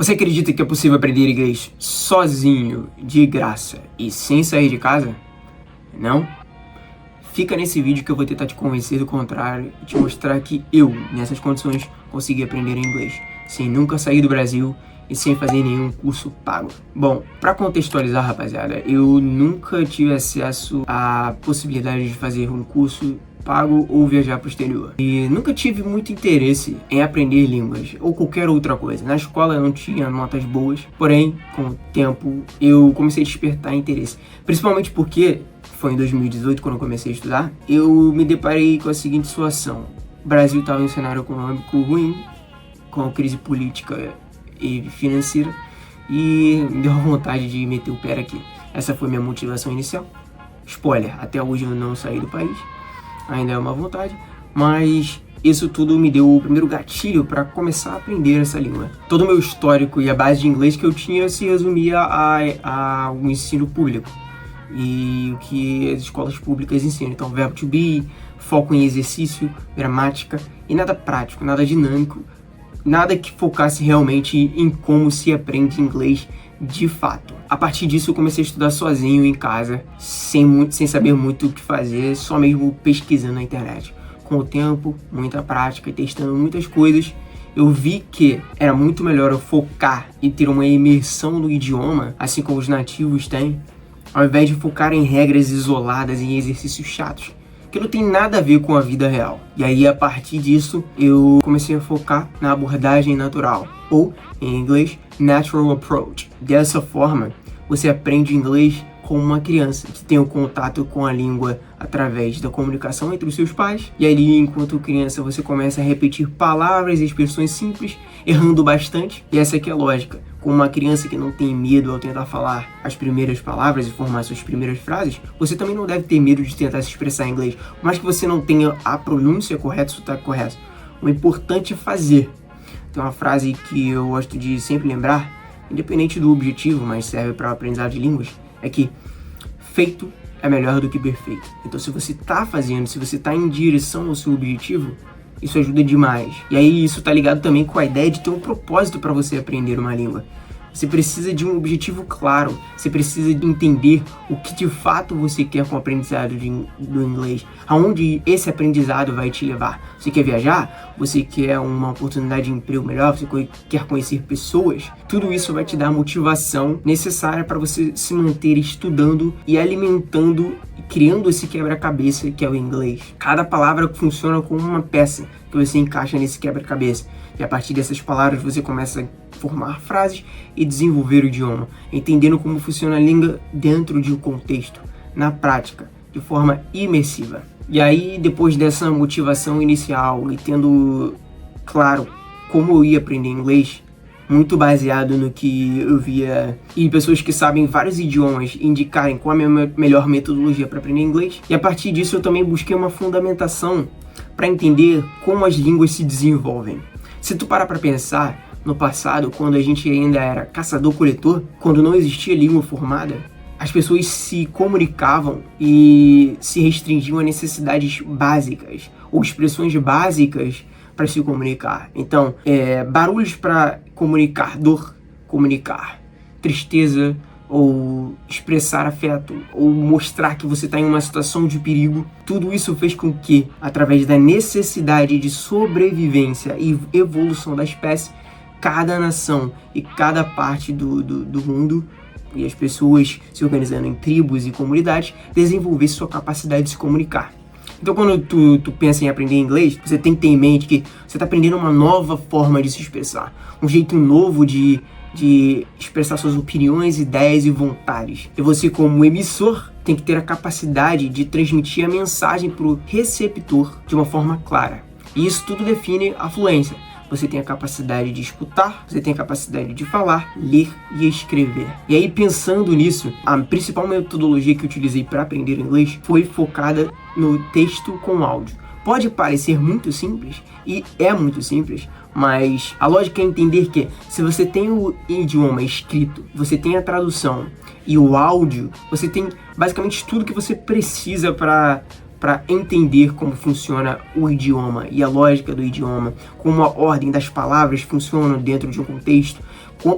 Você acredita que é possível aprender inglês sozinho, de graça e sem sair de casa? Não? Fica nesse vídeo que eu vou tentar te convencer do contrário e te mostrar que eu, nessas condições, consegui aprender inglês sem nunca sair do Brasil e sem fazer nenhum curso pago. Bom, para contextualizar, rapaziada, eu nunca tive acesso à possibilidade de fazer um curso pago ou viajar para o exterior. E nunca tive muito interesse em aprender línguas ou qualquer outra coisa. Na escola eu não tinha notas boas, porém, com o tempo, eu comecei a despertar interesse. Principalmente porque foi em 2018, quando eu comecei a estudar, eu me deparei com a seguinte situação. O Brasil estava em um cenário econômico ruim, com a crise política e financeira, e me deu vontade de meter o pé aqui. Essa foi minha motivação inicial. Spoiler, até hoje eu não saí do país. Ainda é uma vontade, mas isso tudo me deu o primeiro gatilho para começar a aprender essa língua. Todo o meu histórico e a base de inglês que eu tinha se resumia ao ensino público e o que as escolas públicas ensinam. Então, verbo to be, foco em exercício, gramática e nada prático, nada dinâmico, nada que focasse realmente em como se aprende inglês de fato. A partir disso eu comecei a estudar sozinho em casa, sem saber muito o que fazer, só mesmo pesquisando na internet. Com o tempo, muita prática e testando muitas coisas, eu vi que era muito melhor eu focar e ter uma imersão no idioma, assim como os nativos têm, ao invés de focar em regras isoladas e em exercícios chatos, que não tem nada a ver com a vida real. E aí, a partir disso, eu comecei a focar na abordagem natural, ou, em inglês, natural approach. Dessa forma, você aprende inglês como uma criança que tem o contato com a língua através da comunicação entre os seus pais. E ali, enquanto criança, você começa a repetir palavras e expressões simples, errando bastante. E essa aqui é a lógica. Com uma criança que não tem medo ao tentar falar as primeiras palavras e formar suas primeiras frases, você também não deve ter medo de tentar se expressar em inglês. Por mais que você não tenha a pronúncia correta, o sotaque correto, o importante é fazer. Tem uma frase que eu gosto de sempre lembrar, independente do objetivo, mas serve para o aprendizado de línguas, é que feito é melhor do que perfeito. Então, se você está fazendo, se você está em direção ao seu objetivo, isso ajuda demais. E aí isso tá ligado também com a ideia de ter um propósito para você aprender uma língua. Você precisa de um objetivo claro, você precisa de entender o que de fato você quer com o aprendizado do inglês, aonde esse aprendizado vai te levar. Você quer viajar? Você quer uma oportunidade de emprego melhor? Você quer conhecer pessoas? Tudo isso vai te dar a motivação necessária para você se manter estudando e alimentando e criando esse quebra-cabeça que é o inglês. Cada palavra funciona como uma peça que você encaixa nesse quebra-cabeça. E a partir dessas palavras você começa a formar frases e desenvolver o idioma, entendendo como funciona a língua dentro de um contexto, na prática, de forma imersiva. E aí, depois dessa motivação inicial e tendo claro como eu ia aprender inglês, muito baseado no que eu via e pessoas que sabem vários idiomas indicarem qual é a minha melhor metodologia para aprender inglês, e a partir disso eu também busquei uma fundamentação para entender como as línguas se desenvolvem. Se tu parar para pensar, no passado, quando a gente ainda era caçador-coletor, quando não existia língua formada, as pessoas se comunicavam e se restringiam a necessidades básicas ou expressões básicas para se comunicar. Então, barulhos para comunicar dor, comunicar tristeza, ou expressar afeto, ou mostrar que você está em uma situação de perigo. Tudo isso fez com que, através da necessidade de sobrevivência e evolução da espécie, cada nação e cada parte do mundo e as pessoas se organizando em tribos e comunidades desenvolvesse sua capacidade de se comunicar. Então, quando tu pensa em aprender inglês, você tem que ter em mente que você está aprendendo uma nova forma de se expressar, um jeito novo de expressar suas opiniões, ideias e vontades. E você, como emissor, tem que ter a capacidade de transmitir a mensagem para o receptor de uma forma clara. E isso tudo define a fluência. Você tem a capacidade de escutar, você tem a capacidade de falar, ler e escrever. E aí, pensando nisso, a principal metodologia que eu utilizei para aprender inglês foi focada no texto com áudio. Pode parecer muito simples, e é muito simples, mas a lógica é entender que se você tem o idioma escrito, você tem a tradução e o áudio, você tem basicamente tudo que você precisa para entender como funciona o idioma e a lógica do idioma, como a ordem das palavras funciona dentro de um contexto,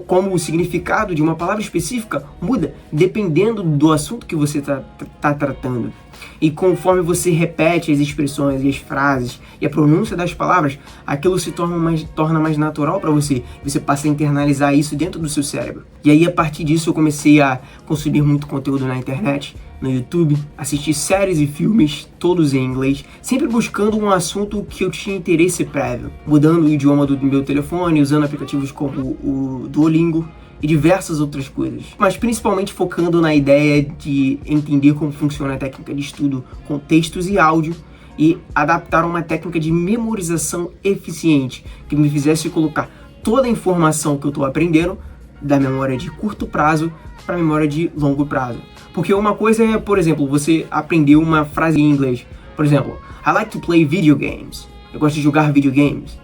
como o significado de uma palavra específica muda dependendo do assunto que você tá tratando. E conforme você repete as expressões e as frases e a pronúncia das palavras, aquilo se torna mais natural para você. Você passa a internalizar isso dentro do seu cérebro. E aí, a partir disso, eu comecei a consumir muito conteúdo na internet, no YouTube, assistir séries e filmes, todos em inglês, sempre buscando um assunto que eu tinha interesse prévio, mudando o idioma do meu telefone, usando aplicativos como o Duolingo e diversas outras coisas, mas principalmente focando na ideia de entender como funciona a técnica de estudo com textos e áudio e adaptar uma técnica de memorização eficiente que me fizesse colocar toda a informação que eu estou aprendendo da memória de curto prazo para a memória de longo prazo. Porque uma coisa é, por exemplo, você aprender uma frase em inglês, por exemplo, I like to play video games, eu gosto de jogar videogames.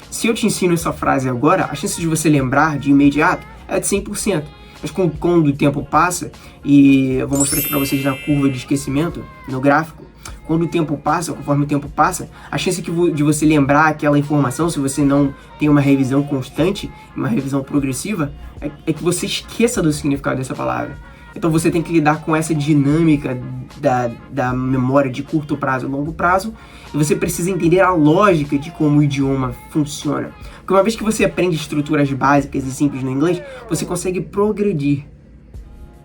Se eu te ensino essa frase agora, a chance de você lembrar de imediato é de 100%. Mas quando o tempo passa, e eu vou mostrar aqui para vocês na curva de esquecimento, no gráfico, quando o tempo passa, conforme o tempo passa, a chance de você lembrar aquela informação, se você não tem uma revisão constante, uma revisão progressiva, é que você esqueça do significado dessa palavra. Então você tem que lidar com essa dinâmica da memória de curto prazo e longo prazo, e você precisa entender a lógica de como o idioma funciona. Porque uma vez que você aprende estruturas básicas e simples no inglês, você consegue progredir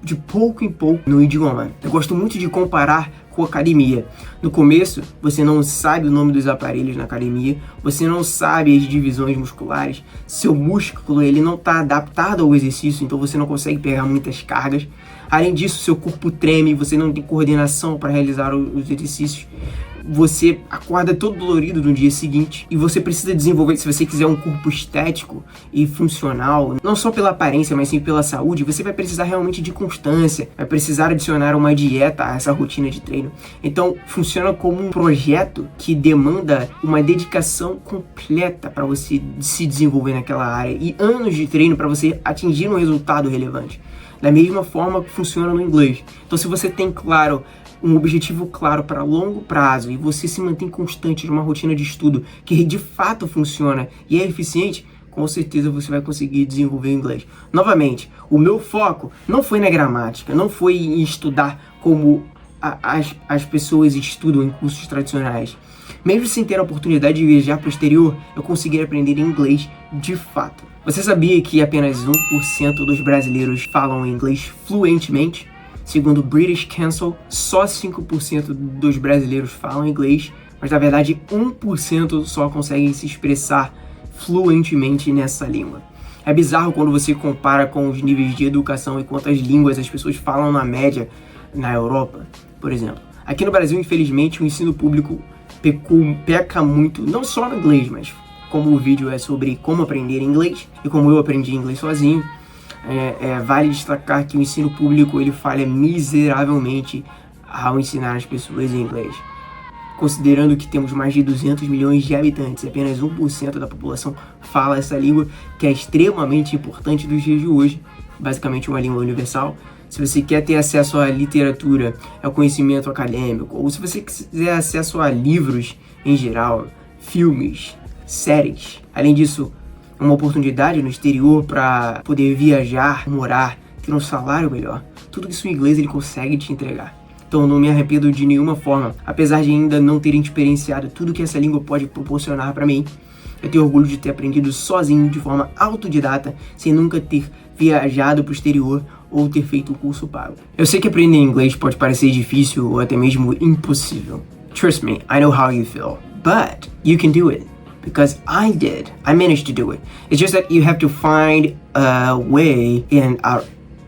de pouco em pouco no idioma. Eu gosto muito de comparar com academia. No começo, você não sabe o nome dos aparelhos na academia, você não sabe as divisões musculares, seu músculo ele não está adaptado ao exercício, então você não consegue pegar muitas cargas. Além disso, seu corpo treme, você não tem coordenação para realizar os exercícios. Você acorda todo dolorido no dia seguinte e você precisa desenvolver, se você quiser um corpo estético e funcional, não só pela aparência, mas sim pela saúde, você vai precisar realmente de constância, vai precisar adicionar uma dieta a essa rotina de treino. Então, funciona como um projeto que demanda uma dedicação completa para você se desenvolver naquela área e anos de treino para você atingir um resultado relevante. Da mesma forma que funciona no inglês. Então, se você tem um objetivo claro para longo prazo e você se mantém constante numa rotina de estudo que de fato funciona e é eficiente, com certeza você vai conseguir desenvolver o inglês. Novamente, o meu foco não foi na gramática, não foi em estudar como as pessoas estudam em cursos tradicionais. Mesmo sem ter a oportunidade de viajar para o exterior, eu consegui aprender inglês de fato. Você sabia que apenas 1% dos brasileiros falam inglês fluentemente? Segundo o British Council, só 5% dos brasileiros falam inglês, mas na verdade 1% só conseguem se expressar fluentemente nessa língua. É bizarro quando você compara com os níveis de educação e quantas línguas as pessoas falam na média na Europa, por exemplo. Aqui no Brasil, infelizmente, o ensino público peca muito, não só no inglês, mas como o vídeo é sobre como aprender inglês e como eu aprendi inglês sozinho, vale destacar que o ensino público ele falha miseravelmente ao ensinar as pessoas inglês. Considerando que temos mais de 200 milhões de habitantes, apenas 1% da população fala essa língua, que é extremamente importante nos dias de hoje, basicamente uma língua universal. Se você quer ter acesso à literatura, ao conhecimento acadêmico, ou se você quiser acesso a livros em geral, filmes, séries, além disso, uma oportunidade no exterior para poder viajar, morar, ter um salário melhor. Tudo isso o inglês ele consegue te entregar. Então não me arrependo de nenhuma forma, apesar de ainda não ter experienciado tudo que essa língua pode proporcionar para mim. Eu tenho orgulho de ter aprendido sozinho, de forma autodidata, sem nunca ter viajado para o exterior ou ter feito um curso pago. Eu sei que aprender inglês pode parecer difícil ou até mesmo impossível. Trust me, I know how you feel, but you can do it. Because I did. I managed to do it. It's just that you have to find a way and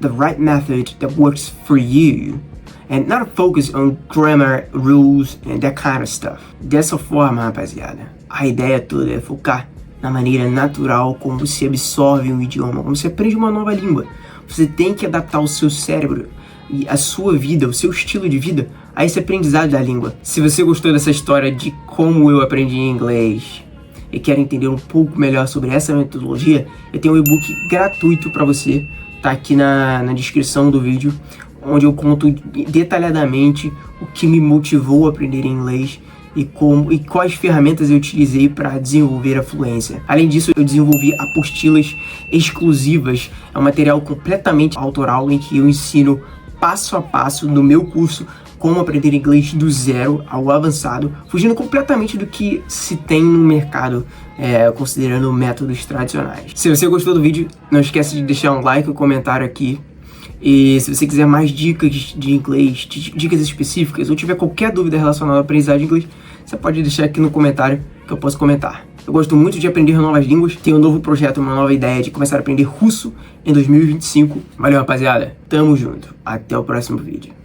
the right method that works for you and not focus on grammar, rules and that kind of stuff. Dessa forma, rapaziada, a ideia toda é focar na maneira natural como se absorve um idioma, como se aprende uma nova língua. Você tem que adaptar o seu cérebro e a sua vida, o seu estilo de vida a esse aprendizado da língua. Se você gostou dessa história de como eu aprendi inglês e quer entender um pouco melhor sobre essa metodologia, eu tenho um e-book gratuito para você, tá aqui na descrição do vídeo, onde eu conto detalhadamente o que me motivou a aprender inglês e quais ferramentas eu utilizei para desenvolver a fluência. Além disso, eu desenvolvi apostilas exclusivas, é um material completamente autoral em que eu ensino passo a passo no meu curso como aprender inglês do zero ao avançado, fugindo completamente do que se tem no mercado, considerando métodos tradicionais. Se você gostou do vídeo, não esquece de deixar um like, um comentário aqui. E se você quiser mais dicas de inglês, dicas específicas, ou tiver qualquer dúvida relacionada à aprendizagem de inglês, você pode deixar aqui no comentário que eu posso comentar. Eu gosto muito de aprender novas línguas, tenho um novo projeto, uma nova ideia de começar a aprender russo em 2025. Valeu, rapaziada. Tamo junto. Até o próximo vídeo.